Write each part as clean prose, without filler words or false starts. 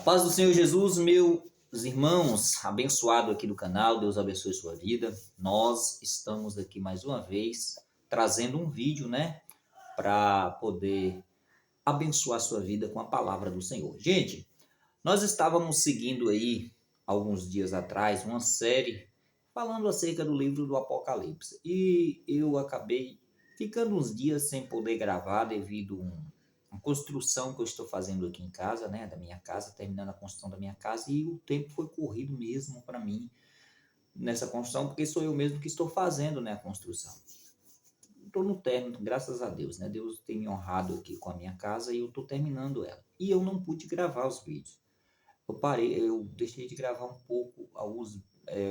Paz do Senhor Jesus, meus irmãos, abençoado aqui do canal, Deus abençoe sua vida. Nós estamos aqui mais uma vez trazendo um vídeo, para poder abençoar sua vida com a palavra do Senhor. Gente, nós estávamos seguindo aí, alguns dias atrás, uma série falando acerca do livro do Apocalipse. E eu acabei ficando uns dias sem poder gravar devido a uma construção que eu estou fazendo aqui em casa, da minha casa, terminando a construção da minha casa, e o tempo foi corrido mesmo para mim nessa construção, porque sou eu mesmo que estou fazendo, a construção. Estou no término, graças a Deus, Deus tem me honrado aqui com a minha casa e eu estou terminando ela. E eu não pude gravar os vídeos. Eu deixei de gravar um pouco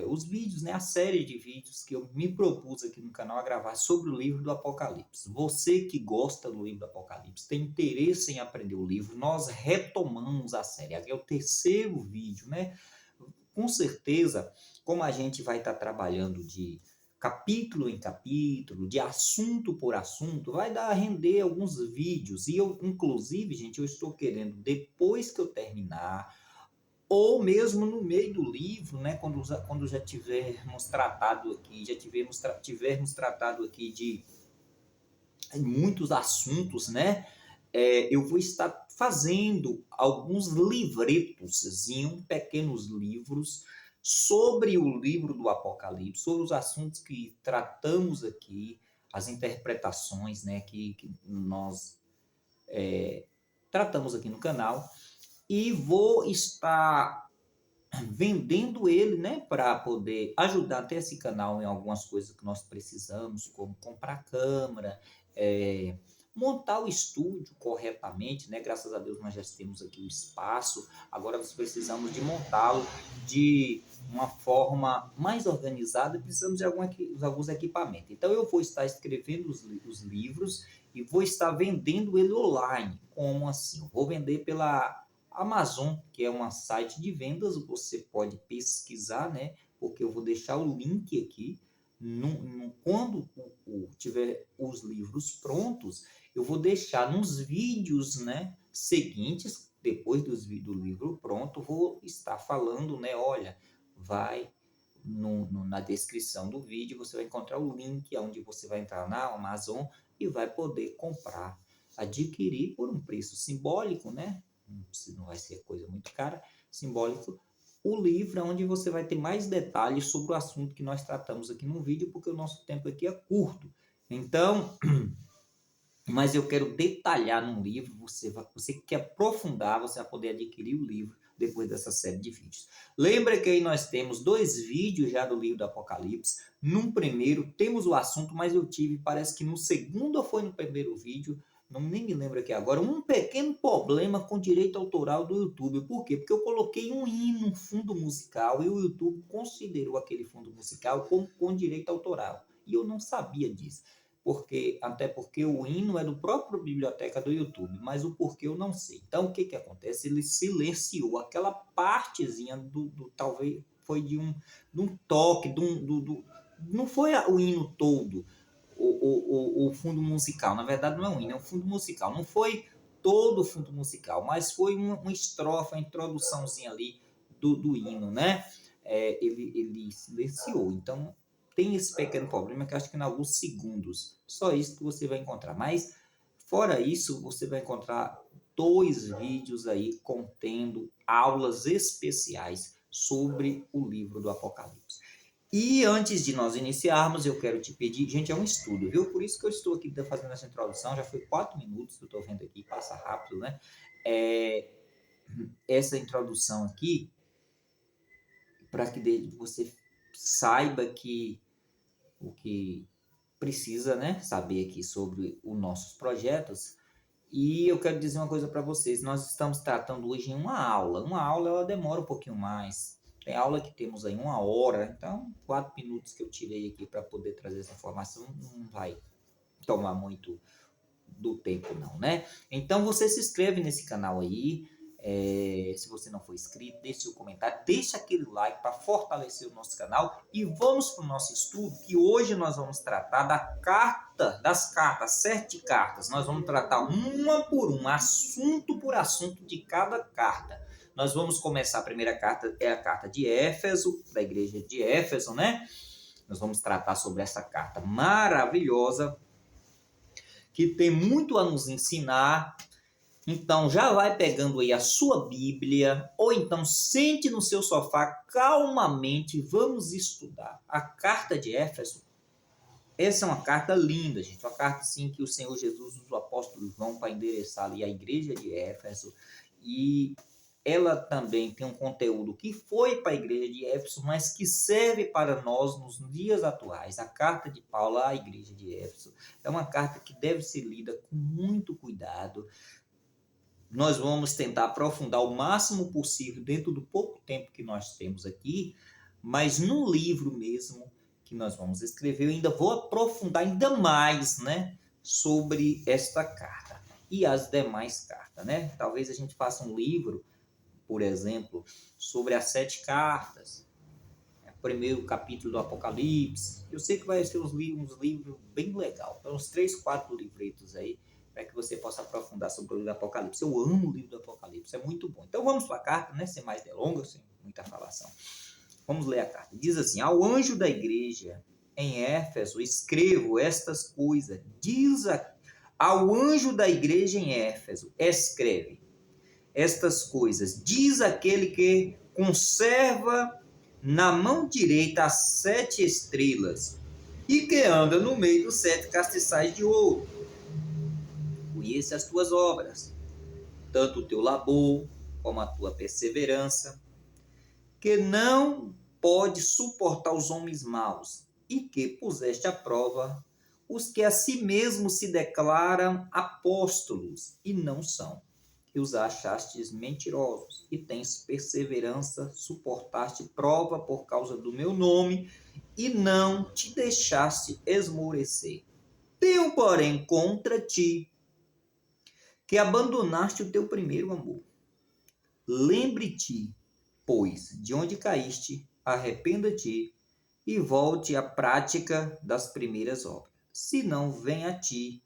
os vídeos, a série de vídeos que eu me propus aqui no canal a gravar sobre o livro do Apocalipse. Você que gosta do livro do Apocalipse, tem interesse em aprender o livro, nós retomamos a série. Aqui é o terceiro vídeo, Com certeza, como a gente vai estar trabalhando de capítulo em capítulo, de assunto por assunto, vai dar a render alguns vídeos. E eu, inclusive, gente, eu estou querendo, depois que eu terminar, ou mesmo no meio do livro, quando já tivermos tratado aqui, tivermos tratado aqui de muitos assuntos, eu vou estar fazendo alguns livretos, pequenos livros, sobre o livro do Apocalipse, sobre os assuntos que tratamos aqui, as interpretações, que nós tratamos aqui no canal. E vou estar vendendo ele, para poder ajudar até esse canal em algumas coisas que nós precisamos, como comprar câmera, montar o estúdio corretamente, Graças a Deus nós já temos aqui o espaço, agora nós precisamos de montá-lo de uma forma mais organizada e precisamos de alguns equipamentos. Então eu vou estar escrevendo os livros e vou estar vendendo ele online. Como assim? Eu vou vender pela Amazon, que é um site de vendas, você pode pesquisar, porque eu vou deixar o link aqui. Quando tiver os livros prontos, eu vou deixar nos vídeos, seguintes, depois do livro pronto, vou estar falando, olha, vai na descrição do vídeo, você vai encontrar o link onde você vai entrar na Amazon e vai poder comprar, adquirir por um preço simbólico, não vai ser coisa muito cara, simbólico, o livro onde você vai ter mais detalhes sobre o assunto que nós tratamos aqui no vídeo, porque o nosso tempo aqui é curto. Então, mas eu quero detalhar num livro, você que quer aprofundar, você vai poder adquirir o livro depois dessa série de vídeos. Lembra que aí nós temos 2 vídeos já do livro do Apocalipse. Num primeiro temos o assunto, mas eu tive, parece que no segundo ou foi no primeiro vídeo, nem me lembro aqui agora, um pequeno problema com direito autoral do YouTube. Por quê? Porque eu coloquei um hino, um fundo musical, e o YouTube considerou aquele fundo musical como com direito autoral. E eu não sabia disso. Até porque o hino é do próprio biblioteca do YouTube, mas o porquê eu não sei. Então, o que acontece? Ele silenciou aquela partezinha talvez foi de um toque, não foi o hino todo, o fundo musical. Na verdade, não é um hino, é um fundo musical. Não foi todo o fundo musical, mas foi uma estrofe, uma introduçãozinha ali do hino, ele silenciou. Então, tem esse pequeno problema que eu acho que em alguns segundos. Só isso que você vai encontrar. Mas, fora isso, você vai encontrar 2 vídeos aí contendo aulas especiais sobre o livro do Apocalipse. E antes de nós iniciarmos, eu quero te pedir... Gente, é um estudo, viu? Por isso que eu estou aqui fazendo essa introdução. Já foi 4 minutos que eu estou vendo aqui. Passa rápido, Essa introdução aqui, para que você saiba o que precisa, saber aqui sobre os nossos projetos. E eu quero dizer uma coisa para vocês. Nós estamos tratando hoje em uma aula. Uma aula, ela demora um pouquinho mais. Tem aula que temos aí 1 hora. Então, 4 minutos que eu tirei aqui para poder trazer essa informação não vai tomar muito do tempo, não, Então, você se inscreve nesse canal aí. Se você não for inscrito, deixe seu comentário, deixe aquele like para fortalecer o nosso canal e vamos para o nosso estudo, que hoje nós vamos tratar das cartas, 7 cartas. Nós vamos tratar uma por uma, assunto por assunto de cada carta. Nós vamos começar a primeira carta, é a carta de Éfeso, da igreja de Éfeso, né? Nós vamos tratar sobre essa carta maravilhosa, que tem muito a nos ensinar. Então, já vai pegando aí a sua Bíblia, ou então sente no seu sofá calmamente, vamos estudar a carta de Éfeso. Essa é uma carta linda, gente, uma carta assim que o Senhor Jesus usa o apóstolo João para endereçar ali a igreja de Éfeso, e ela também tem um conteúdo que foi para a igreja de Éfeso, mas que serve para nós nos dias atuais. A carta de Paulo à igreja de Éfeso é uma carta que deve ser lida com muito cuidado. Nós vamos tentar aprofundar o máximo possível dentro do pouco tempo que nós temos aqui, mas no livro mesmo que nós vamos escrever, eu ainda vou aprofundar ainda mais, né, sobre esta carta e as demais cartas, né? Talvez a gente faça um livro, por exemplo, sobre as 7 cartas, o primeiro capítulo do Apocalipse. Eu sei que vai ser uns livros bem legal, então uns 3, 4 livretos aí, para que você possa aprofundar sobre o livro do Apocalipse. Eu amo o livro do Apocalipse, é muito bom. Então vamos para a carta, né? Sem mais delongas, sem muita falação. Vamos ler a carta. Diz assim: ao anjo da igreja em Éfeso, escrevo estas coisas. Ao anjo da igreja em Éfeso, escreve estas coisas. Diz aquele que conserva na mão direita as 7 estrelas e que anda no meio dos 7 castiçais de ouro. Conheça as tuas obras, tanto o teu labor como a tua perseverança, que não pode suportar os homens maus, e que puseste à prova os que a si mesmos se declaram apóstolos e não são, e os achastes mentirosos, e tens perseverança, suportaste prova por causa do meu nome, e não te deixaste esmorecer. Tenho, porém, contra ti que abandonaste o teu primeiro amor. Lembre-te, pois, de onde caíste, arrependa-te e volte à prática das primeiras obras. Se não, vem a ti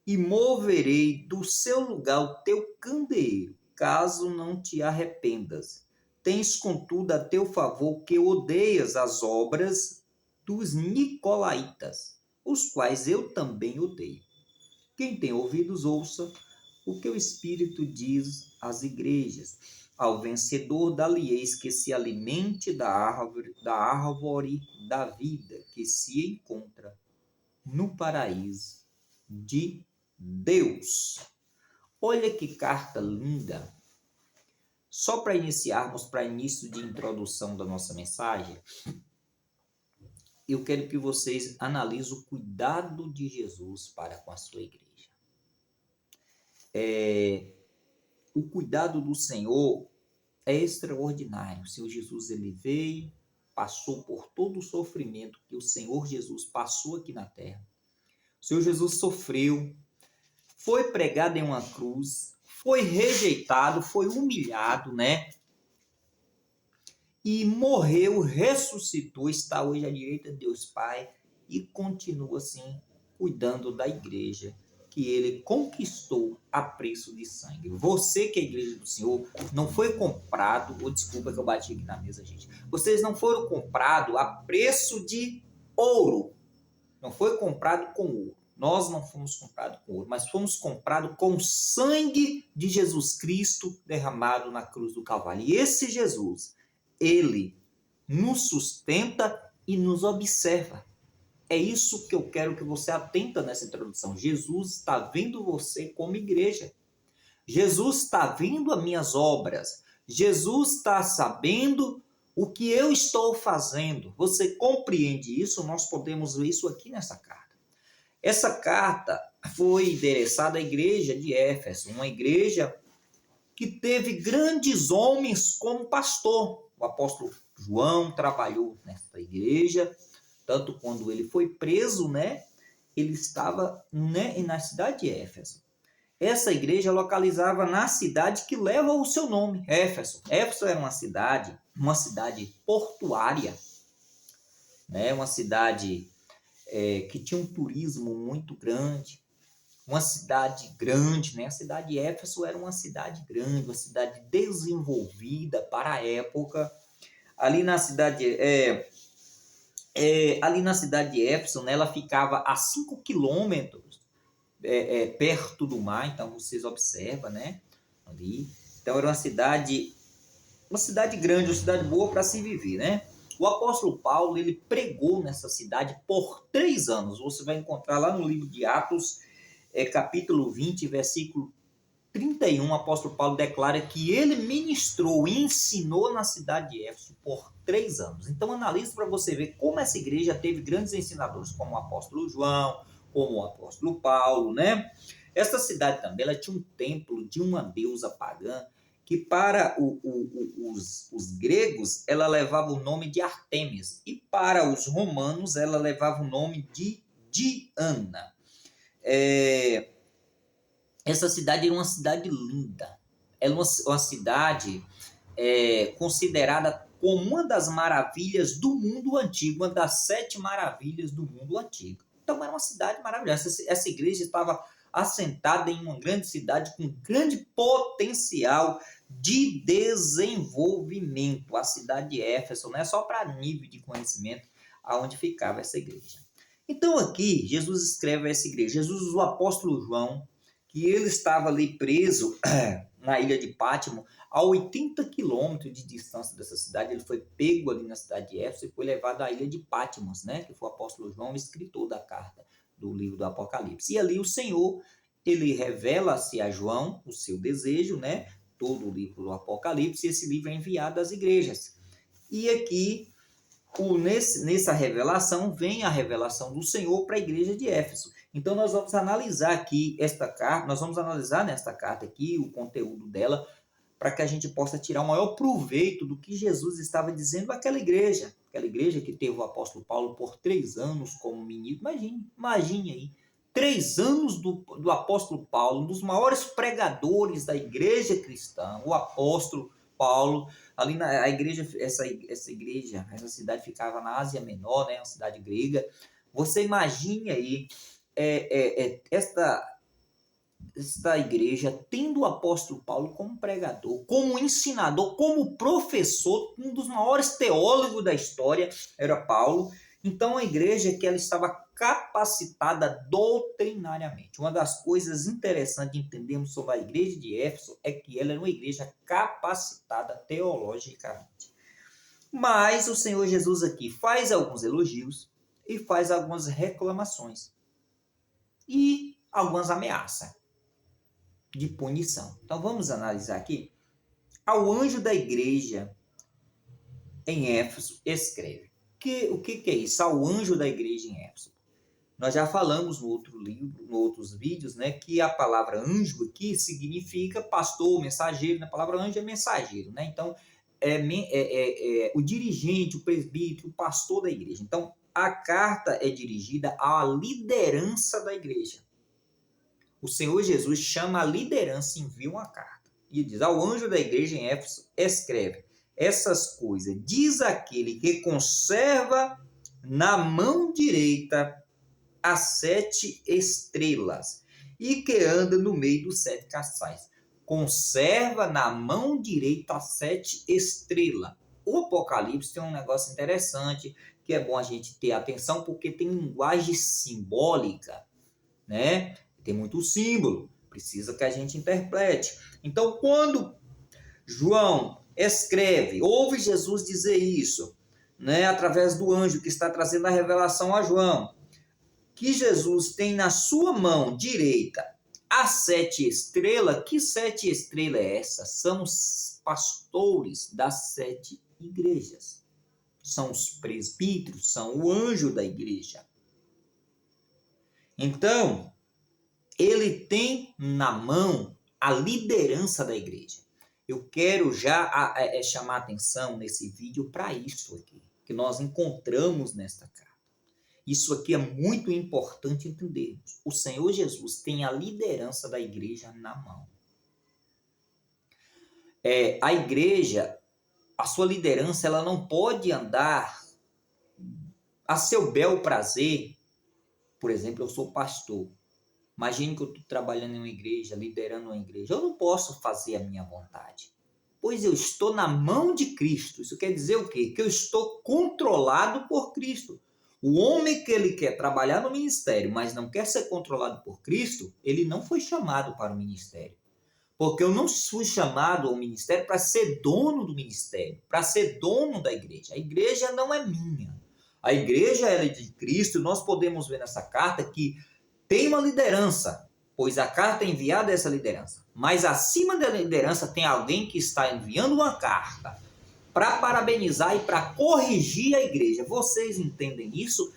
e moverei do seu lugar o teu candeeiro, caso não te arrependas. Tens, contudo, a teu favor que odeias as obras dos nicolaítas, os quais eu também odeio. Quem tem ouvidos, ouça o que o Espírito diz às igrejas. Ao vencedor, dá-lhe-eis que se alimente da árvore da vida, que se encontra no paraíso de Deus. Olha que carta linda. Só para iniciarmos, para início de introdução da nossa mensagem, eu quero que vocês analisem o cuidado de Jesus para com a sua igreja. O cuidado do Senhor é extraordinário. O Senhor Jesus, ele veio, passou por todo o sofrimento que o Senhor Jesus passou aqui na terra. O Senhor Jesus sofreu, foi pregado em uma cruz, foi rejeitado, foi humilhado, né? E morreu, ressuscitou, está hoje à direita de Deus Pai e continua assim cuidando da igreja que ele conquistou a preço de sangue. Você que é a igreja do Senhor não foi comprado, ou desculpa que eu bati aqui na mesa, gente. Vocês não foram comprados a preço de ouro. Não foi comprado com ouro. Nós não fomos comprados com ouro, mas fomos comprados com o sangue de Jesus Cristo derramado na cruz do Calvário. E esse Jesus, ele nos sustenta e nos observa. É isso que eu quero que você atenta nessa introdução. Jesus está vendo você como igreja. Jesus está vendo as minhas obras. Jesus está sabendo o que eu estou fazendo. Você compreende isso? Nós podemos ver isso aqui nessa carta. Essa carta foi endereçada à igreja de Éfeso, uma igreja que teve grandes homens como pastor. O apóstolo João trabalhou nessa igreja, tanto quando ele foi preso, né? Ele estava, né, na cidade de Éfeso. Essa igreja localizava na cidade que leva o seu nome, Éfeso. Éfeso era uma cidade portuária, né? Uma cidade que tinha um turismo muito grande. uma cidade grande, né? A cidade de Éfeso era uma cidade grande, uma cidade desenvolvida para a época. Ali na cidade, ali na cidade de Éfeso, né, ela ficava a 5 quilômetros perto do mar, então vocês observam, né? Ali. Então era uma cidade grande, uma cidade boa para se viver, né? O apóstolo Paulo, ele pregou nessa cidade por 3 anos. Você vai encontrar lá no livro de Atos, capítulo 20, versículo 31, o apóstolo Paulo declara que ele ministrou e ensinou na cidade de Éfeso por 3 anos. Então analise para você ver como essa igreja teve grandes ensinadores, como o apóstolo João, como o apóstolo Paulo, né? Essa cidade também, ela tinha um templo de uma deusa pagã, que para os gregos, ela levava o nome de Artemis, e para os romanos, ela levava o nome de Diana. Essa cidade era uma cidade linda, era uma cidade considerada como uma das maravilhas do mundo antigo, uma das 7 maravilhas do mundo antigo. Então era uma cidade maravilhosa. Essa igreja estava assentada em uma grande cidade com grande potencial de desenvolvimento. A cidade de Éfeso, não é só para nível de conhecimento aonde ficava essa igreja. Então aqui Jesus escreve a essa igreja. Jesus, o apóstolo João, que ele estava ali preso na ilha de Pátimo, a 80 quilômetros de distância dessa cidade. Ele foi pego ali na cidade de Éfeso e foi levado à ilha de Patmos, né? Que foi o apóstolo João, escritor da carta do livro do Apocalipse. E ali o Senhor, ele revela-se a João o seu desejo, né? Todo o livro do Apocalipse, e esse livro é enviado às igrejas. E aqui, nessa revelação, vem a revelação do Senhor para a igreja de Éfeso. Então nós vamos analisar aqui esta carta, nós vamos analisar nesta carta aqui o conteúdo dela, para que a gente possa tirar o maior proveito do que Jesus estava dizendo àquela igreja que teve o apóstolo Paulo por 3 anos como ministro. Imagine aí, 3 anos do apóstolo Paulo, um dos maiores pregadores da igreja cristã, o apóstolo Paulo, ali na igreja, essa cidade ficava na Ásia Menor, né, uma cidade grega. Você imagine aí esta igreja tendo o apóstolo Paulo como pregador, como ensinador, como professor, um dos maiores teólogos da história era Paulo. Então a igreja que ela estava capacitada doutrinariamente. Uma das coisas interessantes de entendermos sobre a igreja de Éfeso é que ela era uma igreja capacitada teologicamente. Mas o Senhor Jesus aqui faz alguns elogios e faz algumas reclamações e algumas ameaças de punição. Então vamos analisar aqui. Ao anjo da igreja em Éfeso escreve. O que é isso? Ao anjo da igreja em Éfeso. Nós já falamos no outro livro, nos outros vídeos, né, que a palavra anjo aqui significa pastor, mensageiro. A palavra anjo é mensageiro, né? Então o dirigente, o presbítero, o pastor da igreja. Então a carta é dirigida à liderança da igreja. O Senhor Jesus chama a liderança e envia uma carta. E diz: ao anjo da igreja em Éfeso, escreve essas coisas. Diz aquele que conserva na mão direita as 7 estrelas e que anda no meio dos 7 castiçais. Conserva na mão direita as 7 estrelas. O Apocalipse tem um negócio interessante, que é bom a gente ter atenção, porque tem linguagem simbólica, né? Tem muito símbolo, precisa que a gente interprete. Então, quando João escreve, ouve Jesus dizer isso, né, através do anjo que está trazendo a revelação a João, que Jesus tem na sua mão direita as 7 estrelas. Que 7 estrelas é essa? São os pastores das 7 igrejas. São os presbíteros, são o anjo da igreja. Então, ele tem na mão a liderança da igreja. Eu quero já chamar a atenção nesse vídeo para isso aqui, que nós encontramos nesta carta. Isso aqui é muito importante entendermos. O Senhor Jesus tem a liderança da igreja na mão. A igreja, a sua liderança, ela não pode andar a seu bel prazer. Por exemplo, eu sou pastor. Imagine que eu estou trabalhando em uma igreja, liderando uma igreja. Eu não posso fazer a minha vontade, pois eu estou na mão de Cristo. Isso quer dizer o quê? Que eu estou controlado por Cristo. O homem que ele quer trabalhar no ministério, mas não quer ser controlado por Cristo, ele não foi chamado para o ministério. Porque eu não fui chamado ao ministério para ser dono do ministério, para ser dono da igreja. A igreja não é minha. A igreja é de Cristo. Nós podemos ver nessa carta que tem uma liderança, pois a carta é enviada a essa liderança. Mas acima da liderança tem alguém que está enviando uma carta para parabenizar e para corrigir a igreja. Vocês entendem isso?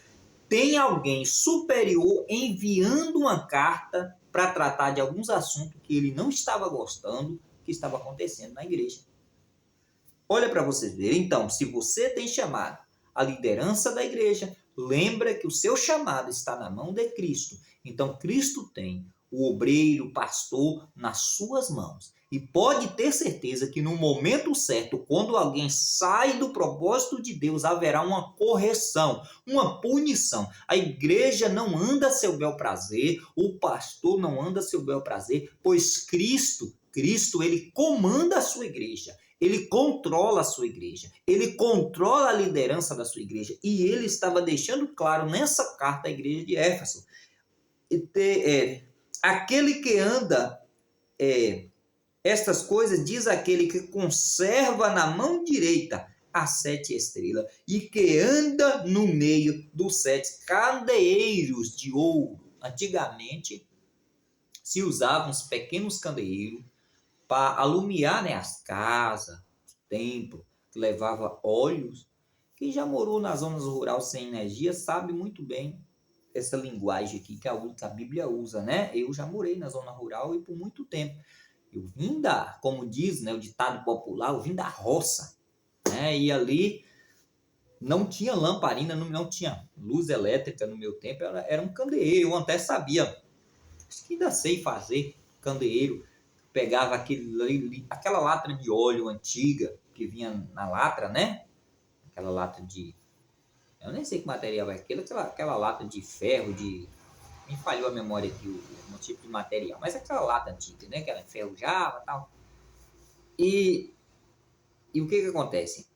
Tem alguém superior enviando uma carta para tratar de alguns assuntos que ele não estava gostando que estava acontecendo na igreja. Olha para vocês verem. Então, se você tem chamado a liderança da igreja, lembra que o seu chamado está na mão de Cristo. Então, Cristo tem o obreiro, o pastor nas suas mãos. E pode ter certeza que no momento certo, quando alguém sai do propósito de Deus, haverá uma correção, uma punição. A igreja não anda a seu bel prazer, o pastor não anda a seu bel prazer, pois Cristo, ele comanda a sua igreja. Ele controla a sua igreja, ele controla a liderança da sua igreja. E ele estava deixando claro nessa carta à igreja de Éfeso. Aquele que anda estas coisas, diz aquele que conserva na mão direita as 7 estrelas e que anda no meio dos 7 candeeiros de ouro. Antigamente se usavam os pequenos candeeiros para alumiar, né, as casas, os templos, que levava óleos. Quem já morou nas zonas rurais sem energia sabe muito bem essa linguagem aqui que a Bíblia usa, né? Eu já morei na zona rural e por muito tempo. Eu vim como diz, né, o ditado popular, eu vim da roça, né? E ali não tinha lamparina, não tinha luz elétrica no meu tempo, era um candeeiro. Eu até sabia, acho que ainda sei fazer candeeiro. Pegava aquela lata de óleo antiga que vinha na lata, né? Aquela lata de... Eu nem sei que material é aquela lata de ferro, me falhou a memória aqui o tipo de material. Mas aquela lata antiga, né? Que ela enferrujava e tal. E o que acontece?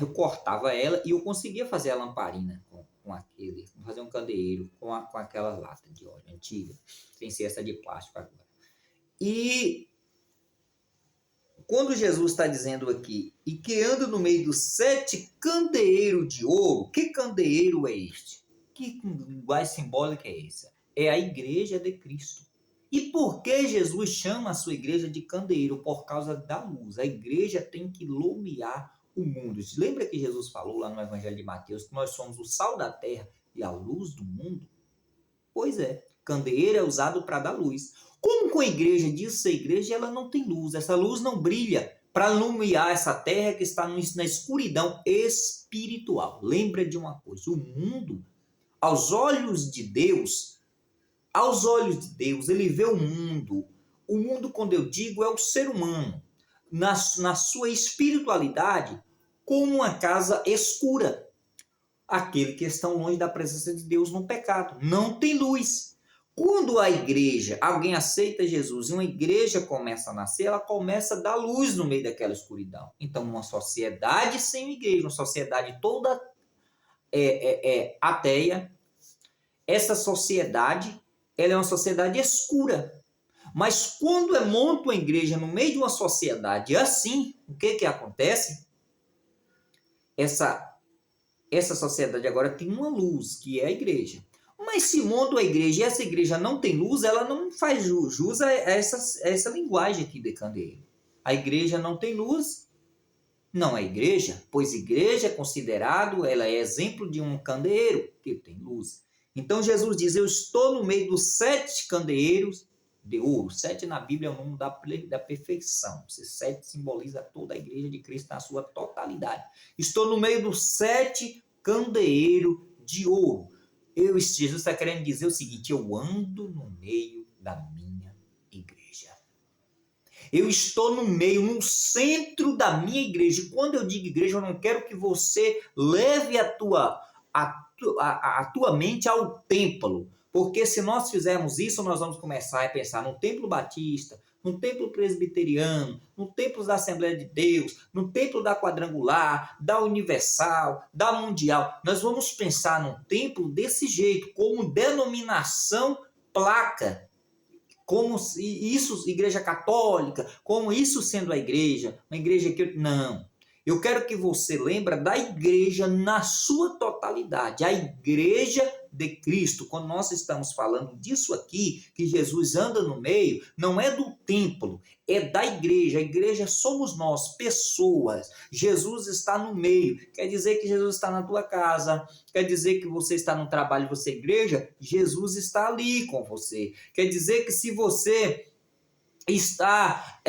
Eu cortava ela e eu conseguia fazer a lamparina com aquele... Fazer um candeeiro com aquela lata de óleo antiga. Sem ser essa de plástico agora. E quando Jesus está dizendo aqui, e que anda no meio dos 7 candeeiros de ouro, que candeeiro é este? Que linguagem simbólica é essa? É a igreja de Cristo. E por que Jesus chama a sua igreja de candeeiro? Por causa da luz. A igreja tem que iluminar o mundo. Lembra que Jesus falou lá no Evangelho de Mateus que nós somos o sal da terra e a luz do mundo? Pois é, candeeiro é usado para dar luz. Como com a igreja diz a igreja, ela não tem luz. Essa luz não brilha para iluminar essa terra que está na escuridão espiritual. Lembra de uma coisa, o mundo, aos olhos de Deus, ele vê o mundo. O mundo, quando eu digo, é o ser humano, na sua espiritualidade, como uma casa escura. Aquele que está longe da presença de Deus no pecado. Não tem luz. Quando a igreja, alguém aceita Jesus e uma igreja começa a nascer, ela começa a dar luz no meio daquela escuridão. Então, uma sociedade sem igreja, uma sociedade toda ateia, essa sociedade, ela é uma sociedade escura. Mas quando monta uma igreja no meio de uma sociedade assim, o que acontece? Essa sociedade agora tem uma luz, que é a igreja. Mas se monta a igreja e essa igreja não tem luz, ela não faz jus a essa linguagem aqui de candeeiro. A igreja não tem luz, não é igreja, pois igreja é considerado, ela é exemplo de um candeeiro que tem luz. Então Jesus diz, eu estou no meio dos 7 candeeiros de ouro. 7 na Bíblia é o número da perfeição. Esse 7 simboliza toda a igreja de Cristo na sua totalidade. Estou no meio dos 7 candeeiros de ouro. Jesus está querendo dizer o seguinte, eu ando no meio da minha igreja. Eu estou no meio, no centro da minha igreja. E quando eu digo igreja, eu não quero que você leve a tua mente ao templo. Porque se nós fizermos isso, nós vamos começar a pensar no templo batista, no templo presbiteriano, no templo da Assembleia de Deus, no templo da Quadrangular, da Universal, da Mundial. Nós vamos pensar num templo desse jeito, como denominação placa, como isso, igreja católica, como isso sendo a igreja, uma igreja que... Não. Eu quero que você lembre da igreja na sua totalidade, a igreja de Cristo. Quando nós estamos falando disso aqui, que Jesus anda no meio, não é do templo, é da igreja. A igreja somos nós, pessoas. Jesus está no meio. Quer dizer que Jesus está na tua casa, quer dizer que você está no trabalho, você é igreja, Jesus está ali com você. Quer dizer que se você está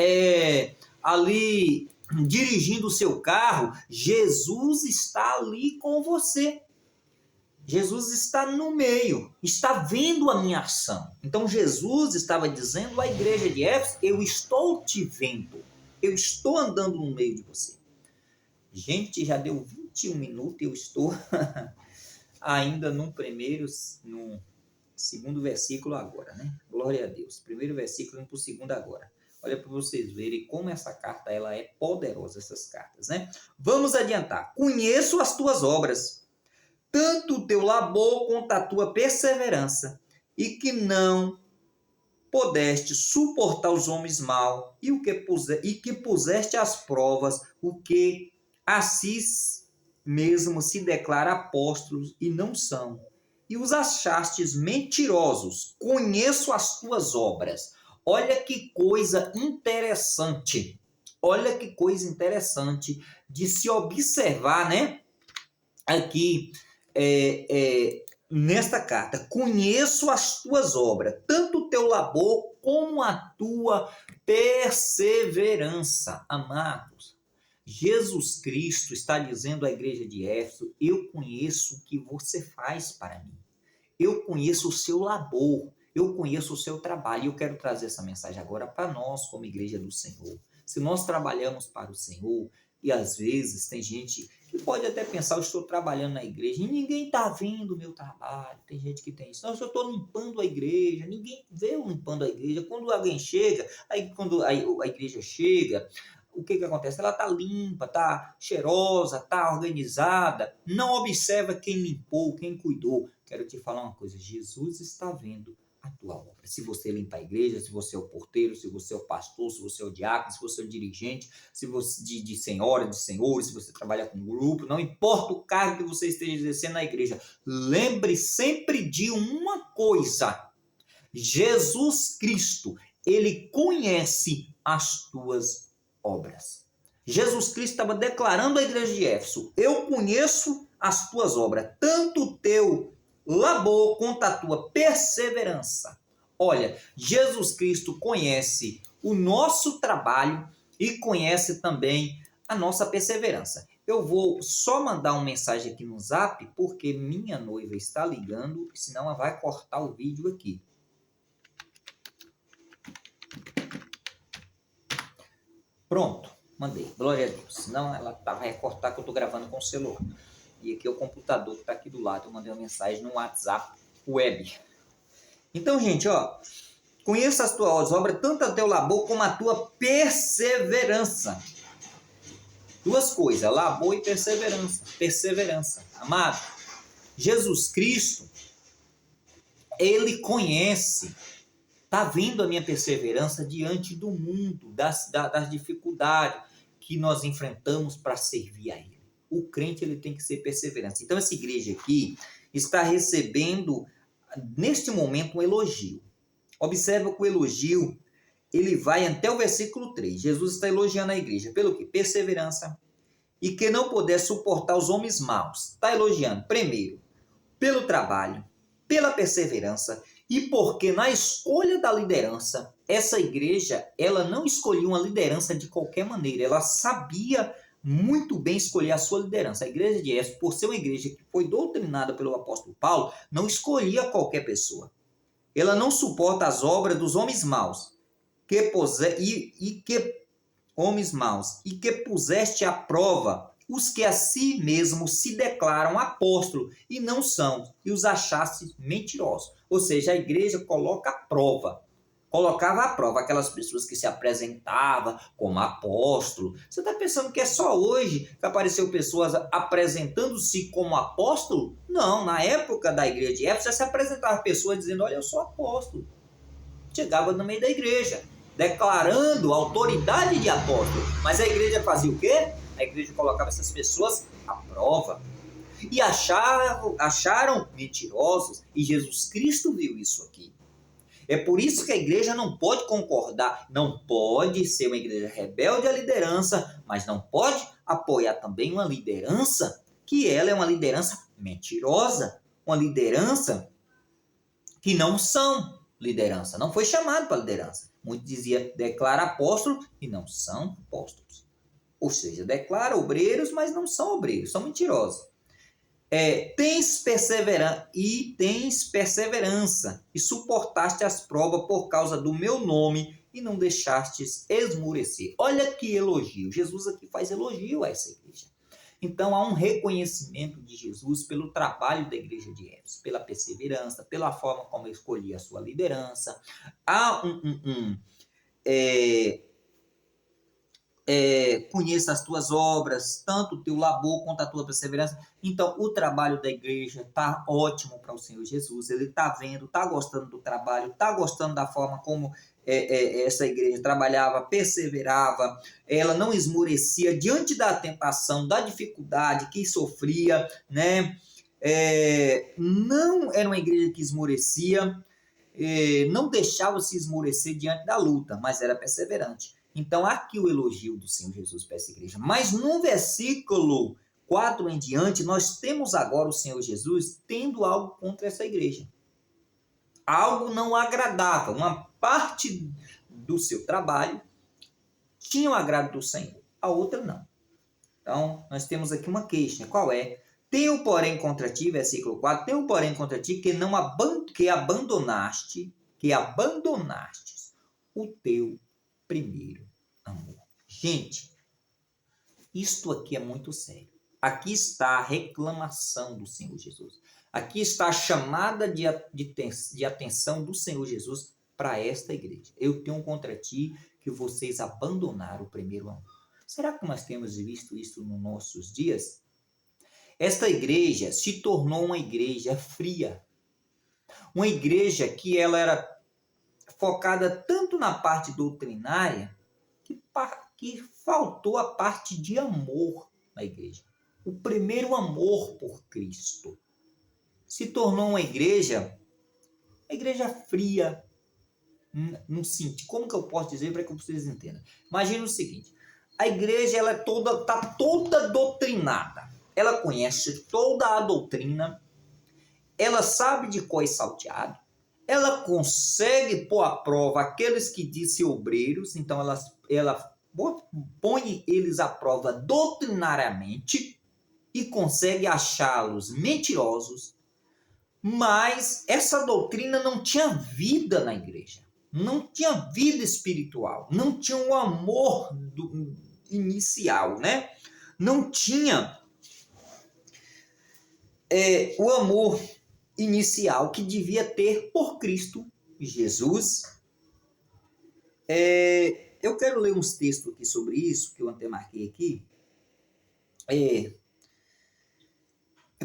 ali dirigindo o seu carro, Jesus está ali com você. Jesus está no meio, está vendo a minha ação. Então Jesus estava dizendo à igreja de Éfeso: eu estou te vendo, eu estou andando no meio de você. Gente, já deu 21 minutos e eu estou ainda no segundo versículo agora, né? Glória a Deus. Primeiro versículo indo para o segundo agora. Olha para vocês verem como essa carta ela é poderosa, essas cartas, né? Vamos adiantar. Conheço as tuas obras, tanto o teu labor quanto a tua perseverança, e que não pudeste suportar os homens maus, e que puseste às provas o que Assis mesmo se declara apóstolos e não são, e os achastes mentirosos. Conheço as tuas obras. Olha que coisa interessante. Olha que coisa interessante de se observar, né? Aqui, nesta carta. Conheço as tuas obras, tanto o teu labor como a tua perseverança. Amados, Jesus Cristo está dizendo à igreja de Éfeso: eu conheço o que você faz para mim. Eu conheço o seu labor. Eu conheço o seu trabalho. E eu quero trazer essa mensagem agora para nós, como igreja do Senhor. Se nós trabalhamos para o Senhor, e às vezes tem gente que pode até pensar: eu estou trabalhando na igreja e ninguém está vendo o meu trabalho. Tem gente que tem isso. Não, eu estou limpando a igreja, ninguém vê eu limpando a igreja. Quando alguém chega, quando a igreja chega, o que acontece? Ela está limpa, está cheirosa, está organizada. Não observa quem limpou, quem cuidou. Quero te falar uma coisa: Jesus está vendo a tua obra. Se você limpa a igreja, se você é o porteiro, se você é o pastor, se você é o diácono, se você é o dirigente, se você de senhora, de senhores, se você trabalha com grupo, não importa o cargo que você esteja exercendo na igreja, lembre sempre de uma coisa: Jesus Cristo, ele conhece as tuas obras. Jesus Cristo estava declarando à igreja de Éfeso: eu conheço as tuas obras, tanto o teu labor quanto a tua perseverança. Olha, Jesus Cristo conhece o nosso trabalho e conhece também a nossa perseverança. Eu vou só mandar uma mensagem aqui no Zap, porque minha noiva está ligando, senão ela vai cortar o vídeo aqui. Pronto, mandei. Glória a Deus. Senão ela vai cortar, que eu estou gravando com o celular. E aqui é o computador que está aqui do lado. Eu mandei uma mensagem no WhatsApp web. Então, gente, ó, conheça as tuas obras, tanto o teu labor como a tua perseverança. Duas coisas: labor e perseverança. Perseverança. Amado, Jesus Cristo, ele conhece, está vendo a minha perseverança diante do mundo, das dificuldades que nós enfrentamos para servir a Ele. O crente, ele tem que ser perseverante. Então, essa igreja aqui está recebendo, neste momento, um elogio. Observa que o elogio, ele vai até o versículo 3. Jesus está elogiando a igreja. Pelo quê? Perseverança. E que não puder suportar os homens maus. Está elogiando, primeiro, pelo trabalho, pela perseverança, e porque na escolha da liderança, essa igreja, ela não escolheu uma liderança de qualquer maneira. Ela sabia muito bem escolher a sua liderança. A igreja de Éfeso, por ser uma igreja que foi doutrinada pelo apóstolo Paulo, não escolhia qualquer pessoa. Ela não suporta as obras dos homens maus, homens maus, e que puseste à prova os que a si mesmos se declaram apóstolos e não são, e os achaste mentirosos. Ou seja, a igreja coloca a prova. Colocava à prova aquelas pessoas que se apresentavam como apóstolo. Você está pensando que é só hoje que apareceu pessoas apresentando-se como apóstolo? Não, na época da igreja de Éfeso, se apresentava pessoas dizendo, olha, eu sou apóstolo. Chegava no meio da igreja, declarando a autoridade de apóstolo. Mas a igreja fazia o quê? A igreja colocava essas pessoas à prova. E acharam mentirosos. E Jesus Cristo viu isso aqui. É por isso que a igreja não pode concordar, não pode ser uma igreja rebelde à liderança, mas não pode apoiar também uma liderança que ela é uma liderança mentirosa, uma liderança que não são liderança, não foi chamado para liderança. Muitos diziam, declara apóstolo e não são apóstolos. Ou seja, declara obreiros, mas não são obreiros, são mentirosos. Tens perseverança e suportaste as provas por causa do meu nome e não deixastes esmurecer. Olha que elogio. Jesus aqui faz elogio a essa igreja. Então há um reconhecimento de Jesus pelo trabalho da igreja de Éfeso, pela perseverança, pela forma como ele escolhia a sua liderança. Há conheça as tuas obras, tanto o teu labor quanto a tua perseverança. Então, o trabalho da igreja está ótimo para o Senhor Jesus. Ele está vendo, está gostando do trabalho, está gostando da forma como essa igreja trabalhava, perseverava, ela não esmorecia diante da tentação, da dificuldade que sofria, né? Não era uma igreja que esmorecia, não deixava se esmorecer diante da luta, mas era perseverante. Então, aqui o elogio do Senhor Jesus para essa igreja. Mas no versículo 4 em diante, nós temos agora o Senhor Jesus tendo algo contra essa igreja. Algo não agradável. Uma parte do seu trabalho tinha o agrado do Senhor, a outra não. Então, nós temos aqui uma queixa. Qual é? Tenho, porém, contra ti, versículo 4, tenho, porém, contra ti que abandonastes o teu primeiro amor. Gente, isto aqui é muito sério. Aqui está a reclamação do Senhor Jesus. Aqui está a chamada de atenção do Senhor Jesus para esta igreja. Eu tenho contra ti que vocês abandonaram o primeiro amor. Será que nós temos visto isso nos nossos dias? Esta igreja se tornou uma igreja fria. Uma igreja que ela era focada tanto na parte doutrinária que faltou a parte de amor na igreja. O primeiro amor por Cristo. Se tornou uma igreja fria. Não senti. Como que eu posso dizer para que vocês entendam? Imagina o seguinte, a igreja ela está toda doutrinada. Ela conhece toda a doutrina, ela sabe de cor e salteado, ela consegue pôr à prova aqueles que dizem obreiros, então ela põe eles à prova doutrinariamente e consegue achá-los mentirosos, mas essa doutrina não tinha vida na igreja, não tinha vida espiritual, não tinha o amor inicial, né? Não tinha o amor inicial que devia ter por Cristo Jesus. Eu quero ler uns textos aqui sobre isso, que eu até marquei aqui.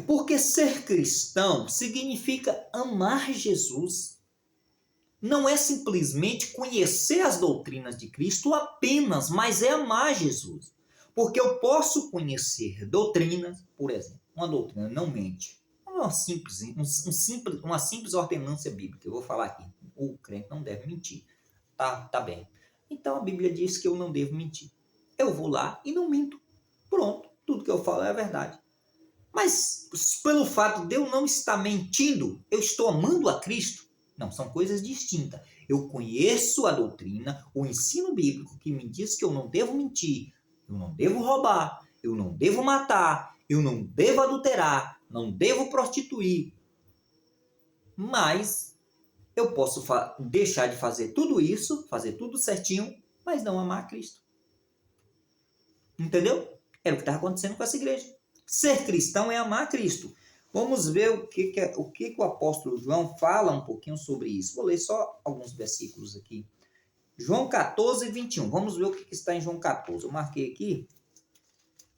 Porque ser cristão significa amar Jesus. Não é simplesmente conhecer as doutrinas de Cristo apenas, mas é amar Jesus. Porque eu posso conhecer doutrinas, por exemplo, uma doutrina não mente. Uma simples ordenança bíblica. Eu vou falar aqui. O crente não deve mentir. Tá bem. Então a Bíblia diz que eu não devo mentir. Eu vou lá e não minto. Pronto. Tudo que eu falo é a verdade. Mas pelo fato de eu não estar mentindo, eu estou amando a Cristo? Não, são coisas distintas. Eu conheço a doutrina, o ensino bíblico que me diz que eu não devo mentir, eu não devo roubar, eu não devo matar, eu não devo adulterar, não devo prostituir. Mas eu posso deixar de fazer tudo isso, fazer tudo certinho, mas não amar a Cristo. Entendeu? Era o que estava acontecendo com essa igreja. Ser cristão é amar Cristo. Vamos ver o que o apóstolo João fala um pouquinho sobre isso. Vou ler só alguns versículos aqui. João 14, 21. Vamos ver o que está em João 14. Eu marquei aqui.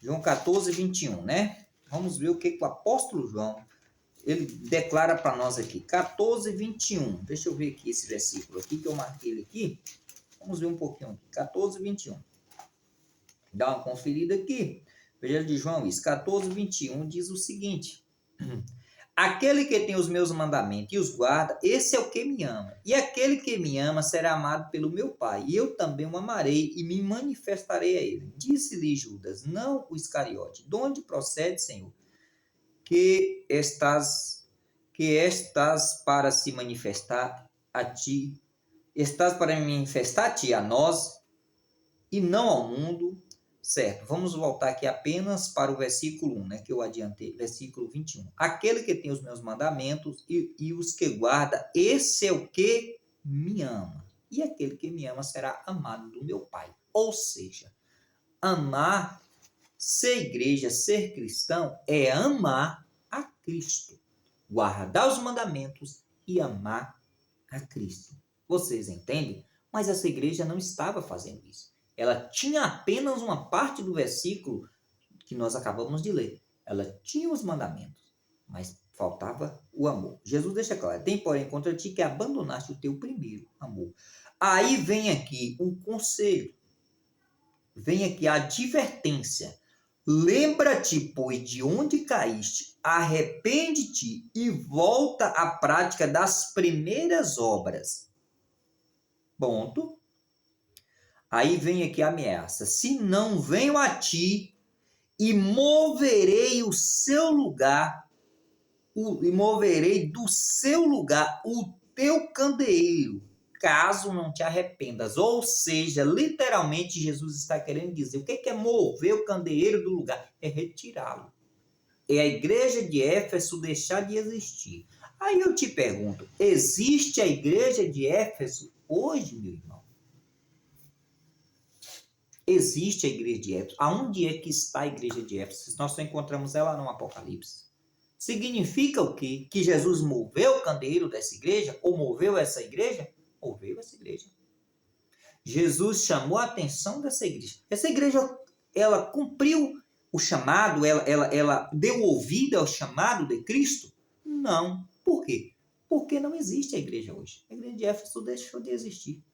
João 14, 21, né? Vamos ver o que o apóstolo João ele declara para nós aqui. 14, 21. Deixa eu ver aqui esse versículo aqui, que eu marquei ele aqui. Vamos ver um pouquinho aqui. 14, 21. Dá uma conferida aqui. Evangelho de João, isso. 14, 21 diz o seguinte. Aquele que tem os meus mandamentos e os guarda, esse é o que me ama. E aquele que me ama será amado pelo meu Pai. E eu também o amarei e me manifestarei a ele. Disse-lhe Judas, não o Iscariote. De onde procede, Senhor? Que estás para se manifestar a ti. Estás para manifestar a ti, a nós, e não ao mundo. Certo, vamos voltar aqui apenas para o versículo 1, né, que eu adiantei, versículo 21. Aquele que tem os meus mandamentos e os que guarda, esse é o que me ama. E aquele que me ama será amado do meu Pai. Ou seja, amar, ser igreja, ser cristão, é amar a Cristo. Guardar os mandamentos e amar a Cristo. Vocês entendem? Mas essa igreja não estava fazendo isso. Ela tinha apenas uma parte do versículo que nós acabamos de ler. Ela tinha os mandamentos, mas faltava o amor. Jesus deixa claro, tem porém contra ti que abandonaste o teu primeiro amor. Aí vem aqui um conselho, vem aqui a advertência. Lembra-te, pois, de onde caíste, arrepende-te e volta à prática das primeiras obras. Ponto. Aí vem aqui a ameaça. Se não venho a ti e moverei o seu lugar, e moverei do seu lugar o teu candeeiro, caso não te arrependas. Ou seja, literalmente Jesus está querendo dizer, o que é mover o candeeiro do lugar? É retirá-lo. É a igreja de Éfeso deixar de existir. Aí eu te pergunto, existe a igreja de Éfeso hoje, meu irmão? Existe a igreja de Éfeso. Aonde é que está a igreja de Éfeso? Nós só encontramos ela no Apocalipse. Significa o quê? Que Jesus moveu o candeeiro dessa igreja? Ou moveu essa igreja? Moveu essa igreja. Jesus chamou a atenção dessa igreja. Essa igreja, ela cumpriu o chamado? Ela deu ouvido ao chamado de Cristo? Não. Por quê? Porque não existe a igreja hoje. A igreja de Éfeso deixou de existir.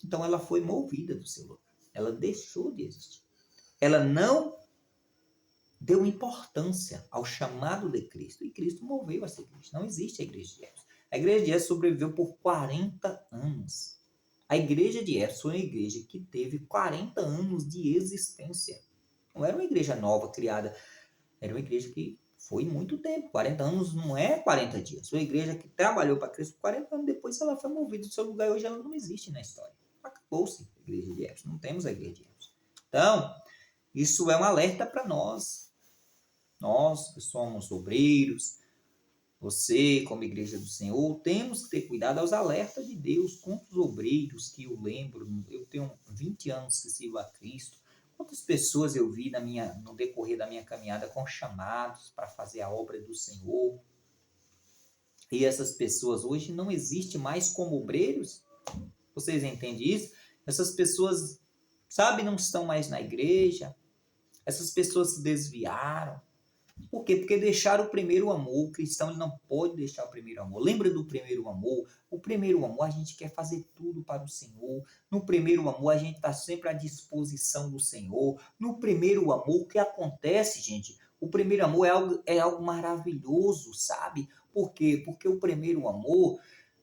Então ela foi movida do seu lugar. Ela deixou de existir. Ela não deu importância ao chamado de Cristo. E Cristo moveu essa igreja. Não existe a igreja de Éfeso. A igreja de Éfeso sobreviveu por 40 anos. A igreja de Éfeso foi uma igreja que teve 40 anos de existência. Não era uma igreja nova, criada. Era uma igreja que foi muito tempo. 40 anos não é 40 dias. Foi uma igreja que trabalhou para Cristo por 40 anos. Depois ela foi movida do seu lugar. Hoje ela não existe na história. Acabou-se a igreja de Éfeso. Não temos a igreja de Éfeso. Então, isso é um alerta para nós. Nós que somos obreiros, você como igreja do Senhor, temos que ter cuidado aos alertas de Deus. Quantos obreiros que eu lembro, eu tenho 20 anos que sirvo a Cristo, quantas pessoas eu vi no decorrer da minha caminhada com chamados para fazer a obra do Senhor. E essas pessoas hoje não existem mais como obreiros. Vocês entendem isso? Essas pessoas, sabe, não estão mais na igreja. Essas pessoas se desviaram. Por quê? Porque deixaram o primeiro amor. O cristão ele não pode deixar o primeiro amor. Lembra do primeiro amor? O primeiro amor, a gente quer fazer tudo para o Senhor. No primeiro amor, a gente está sempre à disposição do Senhor. No primeiro amor, o que acontece, gente? O primeiro amor é algo maravilhoso, sabe? Por quê? Porque o primeiro amor,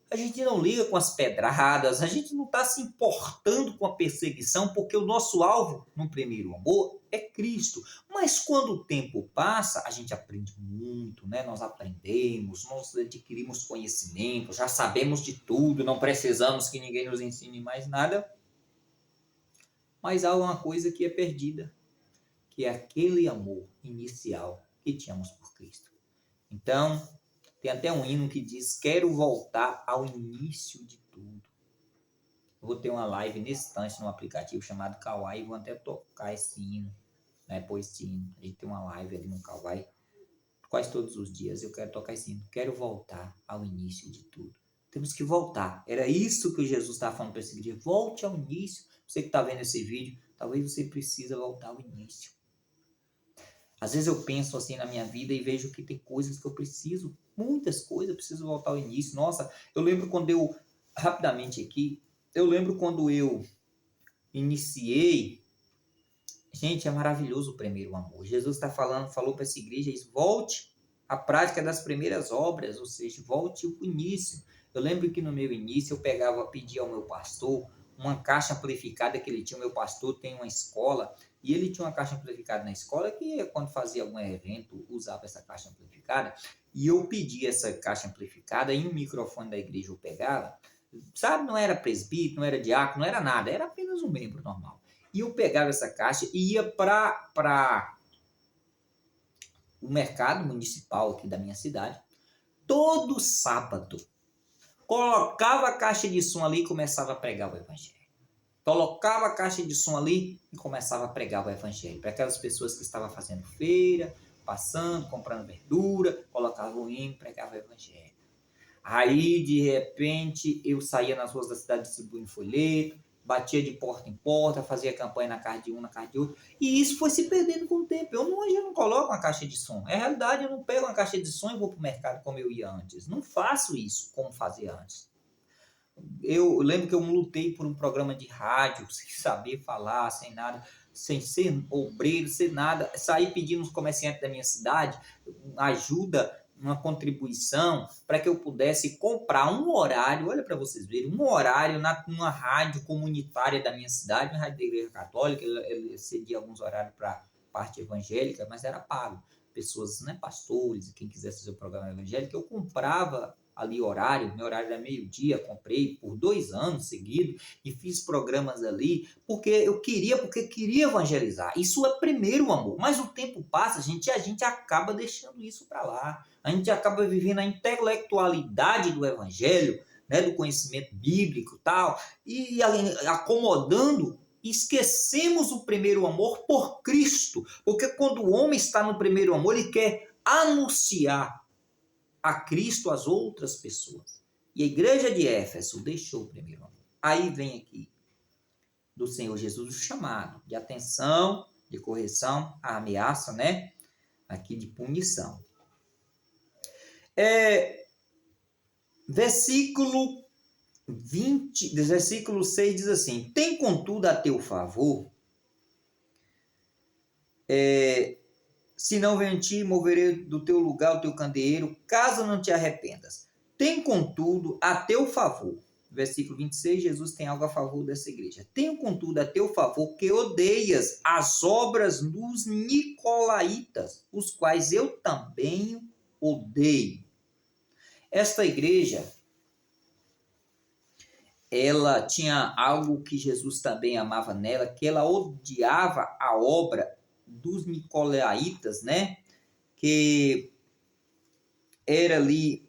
a gente não liga com as pedradas, a gente não está se importando com a perseguição, porque o nosso alvo no primeiro amor é Cristo. Mas quando o tempo passa, a gente aprende muito, né? Nós aprendemos, nós adquirimos conhecimento, já sabemos de tudo, não precisamos que ninguém nos ensine mais nada. Mas há uma coisa que é perdida, que é aquele amor inicial que tínhamos por Cristo. Então, tem até um hino que diz, quero voltar ao início de tudo. Eu vou ter uma live nesse instante no aplicativo chamado Kawaii, vou até tocar esse hino. né, pôr esse hino. A gente tem uma live ali no Calvário, quase todos os dias eu quero tocar esse hino. Quero voltar ao início de tudo. Temos que voltar. Era isso que Jesus estava falando para essa igreja. Volte ao início. Você que está vendo esse vídeo, talvez você precisa voltar ao início. Às vezes eu penso assim na minha vida e vejo que tem coisas que eu preciso, muitas coisas, eu preciso voltar ao início. Nossa, eu lembro quando eu, rapidamente aqui, eu lembro quando eu iniciei. Gente, é maravilhoso o primeiro amor. Jesus está falou para essa igreja, volte à prática das primeiras obras, ou seja, volte ao início. Eu lembro que no meu início eu pedia ao meu pastor uma caixa amplificada que ele tinha. O meu pastor tem uma escola e ele tinha uma caixa amplificada na escola que quando fazia algum evento usava essa caixa amplificada. E eu pedi essa caixa amplificada e um microfone da igreja eu pegava. Sabe, não era presbítero, não era diácono, não era nada, era apenas um membro normal. E eu pegava essa caixa e ia para o mercado municipal aqui da minha cidade, todo sábado. Colocava a caixa de som ali e começava a pregar o evangelho. Colocava a caixa de som ali e começava a pregar o evangelho. Para aquelas pessoas que estavam fazendo feira, passando, comprando verdura, colocava o hino e pregava o evangelho. Aí, de repente, eu saía nas ruas da cidade distribuindo folheto, batia de porta em porta, fazia campanha na casa de um, na casa de outro. E isso foi se perdendo com o tempo. Hoje eu não coloco uma caixa de som. É realidade, eu não pego uma caixa de som e vou para o mercado como eu ia antes. Não faço isso como fazia antes. Eu lembro que eu lutei por um programa de rádio, sem saber falar, sem nada, sem ser obreiro, sem nada. Saí pedindo aos comerciantes da minha cidade ajuda, uma contribuição para que eu pudesse comprar um horário, olha para vocês verem, um horário numa rádio comunitária da minha cidade, uma rádio da Igreja Católica. Ele cedia alguns horários para parte evangélica, mas era pago. Pessoas, né, pastores e quem quisesse fazer o programa evangélico, eu comprava ali horário, meu horário era meio-dia, comprei por 2 anos seguidos e fiz programas ali, porque queria evangelizar. Isso é primeiro amor, mas o tempo passa, a gente acaba deixando isso para lá. A gente acaba vivendo a intelectualidade do evangelho, né, do conhecimento bíblico e tal, e acomodando, esquecemos o primeiro amor por Cristo, porque quando o homem está no primeiro amor, ele quer anunciar a Cristo às outras pessoas. E a igreja de Éfeso deixou o primeiro amor. Aí vem aqui do Senhor Jesus o chamado de atenção, de correção, a ameaça, né? Aqui de punição. Versículo 6 diz assim: tem contudo a teu favor, se não vem ti, moverei do teu lugar o teu candeeiro, caso não te arrependas. Tem, contudo, a teu favor. Versículo 26, Jesus tem algo a favor dessa igreja. Tem, contudo, a teu favor que odeias as obras dos nicolaítas, os quais eu também odeio. Esta igreja, ela tinha algo que Jesus também amava nela, que ela odiava a obra dos nicolaítas, né? Que era ali,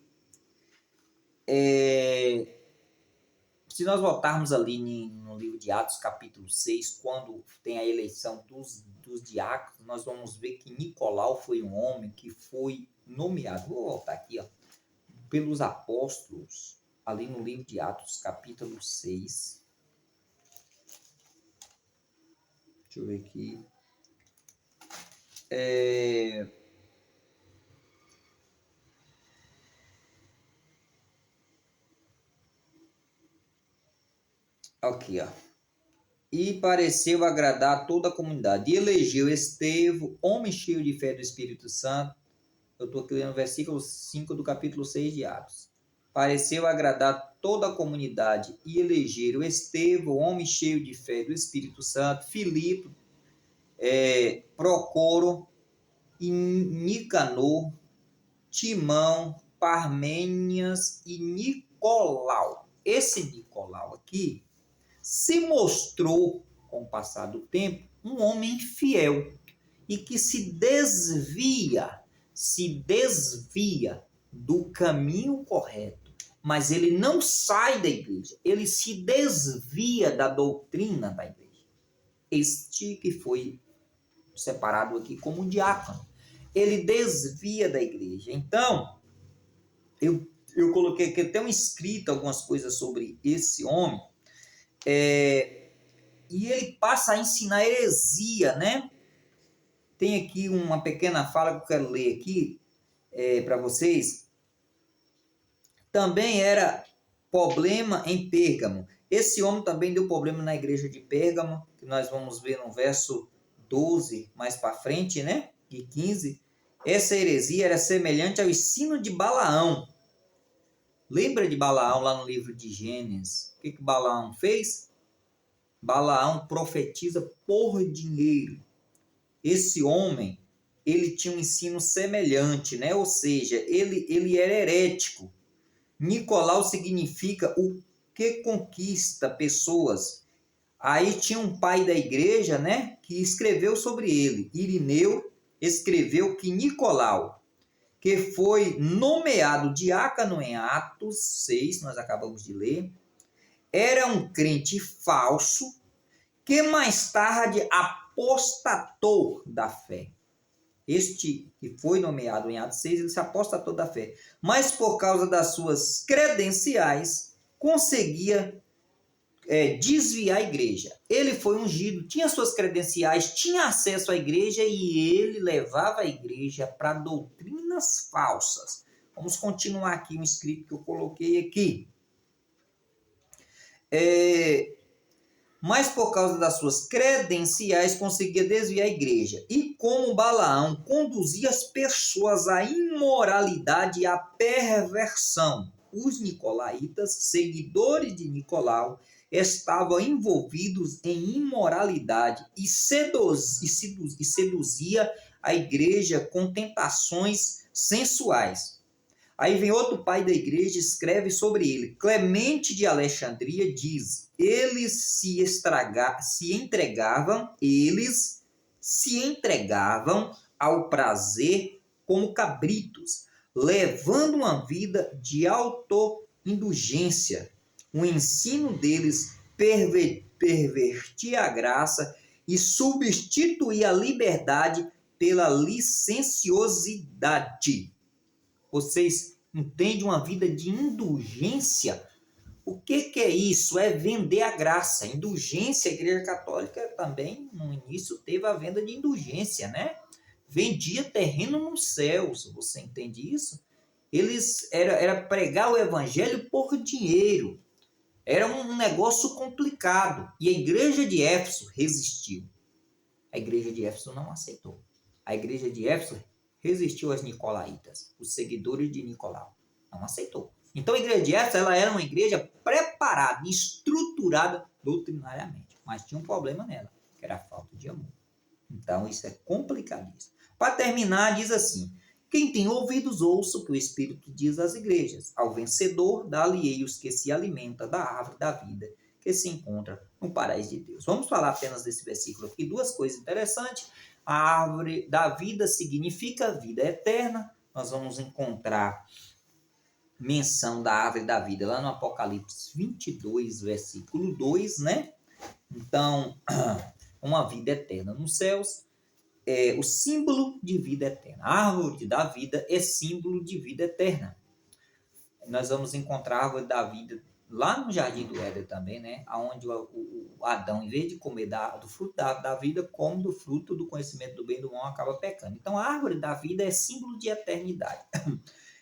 se nós voltarmos ali no livro de Atos, capítulo 6, quando tem a eleição dos diáconos, nós vamos ver que Nicolau foi um homem que foi nomeado, vou voltar aqui, ó, pelos apóstolos, ali no livro de Atos, capítulo 6. Deixa eu ver aqui. Aqui, ó. E pareceu agradar toda a comunidade. E elegeu Estevão, homem cheio de fé do Espírito Santo. Eu estou aqui lendo o versículo 5 do capítulo 6 de Atos. Pareceu agradar toda a comunidade. E elegeram Estevão, homem cheio de fé do Espírito Santo. Filipe, Procoro, Nicanor, Timão, Parmênias e Nicolau. Esse Nicolau aqui se mostrou, com o passar do tempo, um homem fiel e que se desvia do caminho correto, mas ele não sai da igreja, ele se desvia da doutrina da igreja. Este que foi separado aqui como diácono. Ele desvia da igreja. Então, eu coloquei aqui até um escrito, algumas coisas sobre esse homem, e ele passa a ensinar heresia, né? Tem aqui uma pequena fala que eu quero ler aqui para vocês. Também era problema em Pérgamo. Esse homem também deu problema na igreja de Pérgamo, que nós vamos ver no verso 12, mais para frente, né? E 15. Essa heresia era semelhante ao ensino de Balaão. Lembra de Balaão lá no livro de Gênesis? O que Balaão fez? Balaão profetiza por dinheiro. Esse homem, ele tinha um ensino semelhante, né? Ou seja, ele era herético. Nicolau significa o que conquista pessoas. Aí tinha um pai da igreja, né, que escreveu sobre ele. Irineu escreveu que Nicolau, que foi nomeado diácono em Atos 6, nós acabamos de ler, era um crente falso que mais tarde apostatou da fé. Este que foi nomeado em Atos 6, ele se apostatou da fé. Mas por causa das suas credenciais, conseguia desviar a igreja. Ele foi ungido, tinha suas credenciais, tinha acesso à igreja e ele levava a igreja para doutrinas falsas. Vamos continuar aqui um escrito que eu coloquei aqui. Mas por causa das suas credenciais conseguia desviar a igreja. E como Balaão conduzia as pessoas à imoralidade e à perversão, os nicolaítas, seguidores de Nicolau, estavam envolvidos em imoralidade e seduzia a igreja com tentações sensuais. Aí vem outro pai da igreja, escreve sobre ele. Clemente de Alexandria diz: eles se entregavam ao prazer como cabritos, levando uma vida de autoindulgência. O ensino deles pervertia a graça e substituía a liberdade pela licenciosidade. Vocês entendem uma vida de indulgência? O que é isso? É vender a graça. Indulgência, a Igreja Católica também, no início, teve a venda de indulgência, né? Vendia terreno nos céus. Você entende isso? Era pregar o evangelho por dinheiro. Era um negócio complicado. E a igreja de Éfeso resistiu. A igreja de Éfeso não aceitou. A igreja de Éfeso resistiu aos nicolaítas, os seguidores de Nicolau. Não aceitou. Então a igreja de Éfeso ela era uma igreja preparada, estruturada doutrinariamente. Mas tinha um problema nela, que era a falta de amor. Então isso é complicadíssimo. Para terminar, diz assim: quem tem ouvidos, ouça o que o Espírito diz às igrejas. Ao vencedor, dá-lhe os que se alimenta da árvore da vida, que se encontra no paraíso de Deus. Vamos falar apenas desse versículo aqui. Duas coisas interessantes. A árvore da vida significa vida eterna. Nós vamos encontrar menção da árvore da vida lá no Apocalipse 22, versículo 2, né? Então, uma vida eterna nos céus. É o símbolo de vida eterna. A árvore da vida é símbolo de vida eterna. Nós vamos encontrar a árvore da vida lá no Jardim do Éden também, né? Onde o Adão, em vez de comer do fruto da vida, come do fruto do conhecimento do bem e do mal, acaba pecando. Então, a árvore da vida é símbolo de eternidade.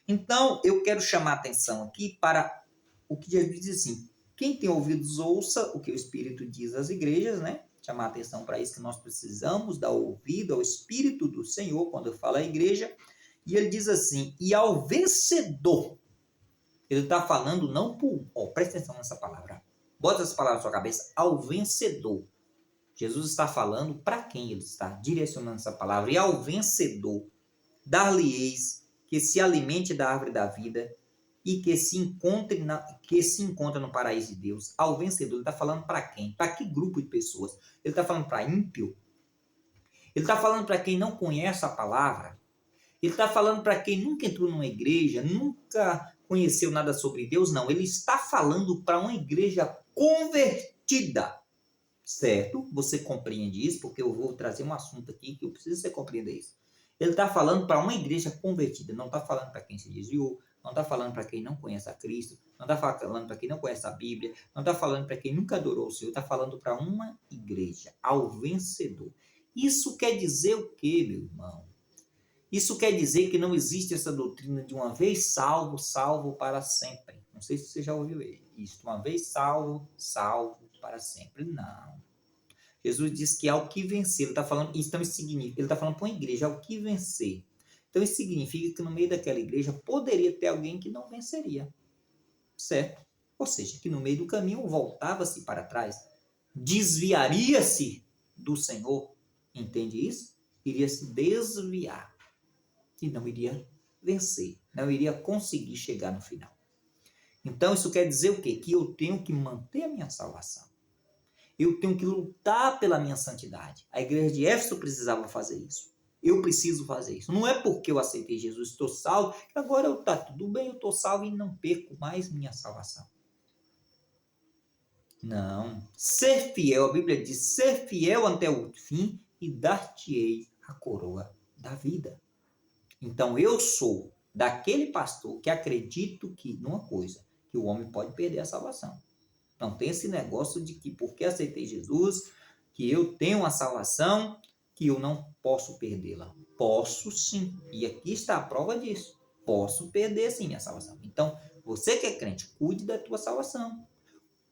Então, eu quero chamar a atenção aqui para o que Jesus diz assim: quem tem ouvidos, ouça o que o Espírito diz às igrejas, né? Chamar a atenção para isso, que nós precisamos dar ouvido ao Espírito do Senhor quando eu falo à igreja. E ele diz assim: e ao vencedor. Ele está falando não por... presta atenção nessa palavra. Bota essa palavra na sua cabeça. Ao vencedor. Jesus está falando para quem ele está direcionando essa palavra. E ao vencedor, dar-lhe-eis que se alimente da árvore da vida e que se encontra no paraíso de Deus. Ao vencedor, ele está falando para quem? Para que grupo de pessoas? Ele está falando para ímpio? Ele está falando para quem não conhece a palavra? Ele está falando para quem nunca entrou numa igreja, nunca conheceu nada sobre Deus? Não, ele está falando para uma igreja convertida. Certo? Você compreende isso? Porque eu vou trazer um assunto aqui que eu preciso que você compreenda isso. Ele está falando para uma igreja convertida, não está falando para quem se desviou, não está falando para quem não conhece a Cristo, não está falando para quem não conhece a Bíblia, não está falando para quem nunca adorou o Senhor, está falando para uma igreja, ao vencedor. Isso quer dizer o quê, meu irmão? Isso quer dizer que não existe essa doutrina de uma vez salvo, salvo para sempre. Não sei se você já ouviu isso. Uma vez salvo, salvo para sempre. Não. Jesus diz que ao que vencer, ele está falando, então isso significa, ele está falando para uma igreja, ao que vencer. Então isso significa que no meio daquela igreja poderia ter alguém que não venceria. Certo? Ou seja, que no meio do caminho voltava-se para trás, desviaria-se do Senhor. Entende isso? Iria se desviar e não iria vencer, não iria conseguir chegar no final. Então isso quer dizer o quê? Que eu tenho que manter a minha salvação. Eu tenho que lutar pela minha santidade. A igreja de Éfeso precisava fazer isso. Eu preciso fazer isso. Não é porque eu aceitei Jesus, estou salvo, que agora está tudo bem, eu estou salvo e não perco mais minha salvação. Não. Ser fiel, a Bíblia diz, ser fiel até o fim e dar-te-ei a coroa da vida. Então eu sou daquele pastor que acredito que numa coisa, que o homem pode perder a salvação. Não tem esse negócio de que porque aceitei Jesus, que eu tenho a salvação, que eu não posso perdê-la. Posso sim. E aqui está a prova disso. Posso perder sim a salvação. Então, você que é crente, cuide da tua salvação.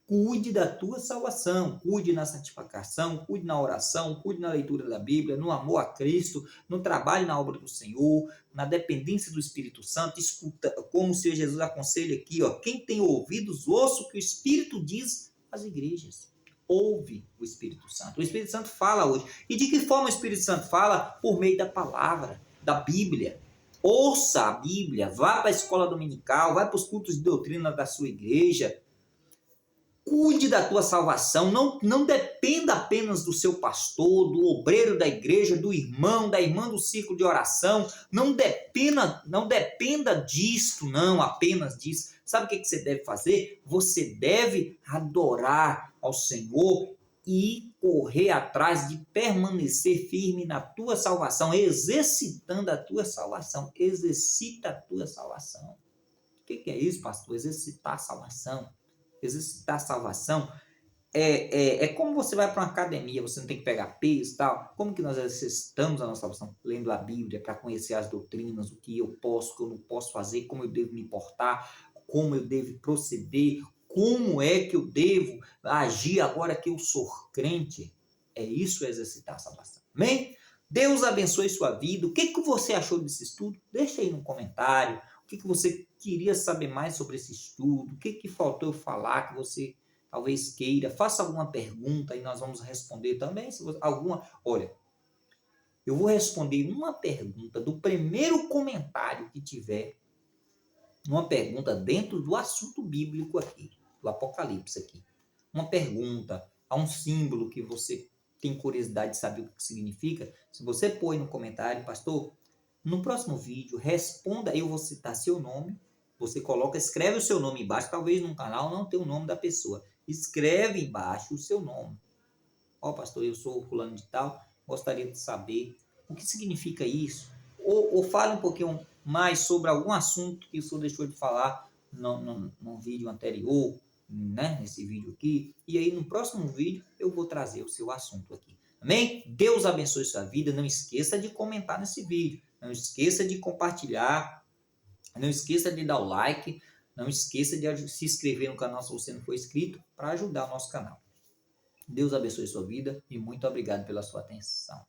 Cuide da tua salvação, cuide na santificação, cuide na oração, cuide na leitura da Bíblia, no amor a Cristo, no trabalho na obra do Senhor, na dependência do Espírito Santo. Escuta, como o Senhor Jesus aconselha aqui, ó, quem tem ouvidos, ouça o que o Espírito diz às igrejas. Ouve o Espírito Santo. O Espírito Santo fala hoje. E de que forma o Espírito Santo fala? Por meio da palavra, da Bíblia. Ouça a Bíblia, vá para a escola dominical, vá para os cultos de doutrina da sua igreja. Cuide da tua salvação, não dependa apenas do seu pastor, do obreiro da igreja, do irmão, da irmã do círculo de oração, não dependa disto, não apenas disso. Sabe o que você deve fazer? Você deve adorar ao Senhor e correr atrás de permanecer firme na tua salvação, exercitando a tua salvação, exercita a tua salvação. O que é isso, pastor? Exercitar a salvação. Exercitar a salvação é como você vai para uma academia, você não tem que pegar peso e tal. Como que nós exercitamos a nossa salvação? Lendo a Bíblia para conhecer as doutrinas, o que eu posso, o que eu não posso fazer, como eu devo me portar, como eu devo proceder, como é que eu devo agir agora que eu sou crente. É isso exercitar a salvação. Amém? Deus abençoe sua vida. O que você achou desse estudo? Deixa aí no comentário. O que você queria saber mais sobre esse estudo? O que faltou eu falar que você talvez queira? Faça alguma pergunta e nós vamos responder também. Se você, olha, eu vou responder uma pergunta do primeiro comentário que tiver, uma pergunta dentro do assunto bíblico aqui, do Apocalipse aqui. Uma pergunta a um símbolo que você tem curiosidade de saber o que significa. Se você põe no comentário, pastor, no próximo vídeo, responda, eu vou citar seu nome, você escreve o seu nome embaixo, talvez no canal não tenha o nome da pessoa, escreve embaixo o seu nome. Ó, pastor, eu sou fulano de tal, gostaria de saber o que significa isso, ou fale um pouquinho mais sobre algum assunto que o senhor deixou de falar no vídeo anterior, né, nesse vídeo aqui, e aí no próximo vídeo eu vou trazer o seu assunto aqui. Amém? Deus abençoe sua vida, não esqueça de comentar nesse vídeo, não esqueça de compartilhar, não esqueça de dar o like, não esqueça de se inscrever no canal se você não for inscrito, para ajudar o nosso canal. Deus abençoe sua vida e muito obrigado pela sua atenção.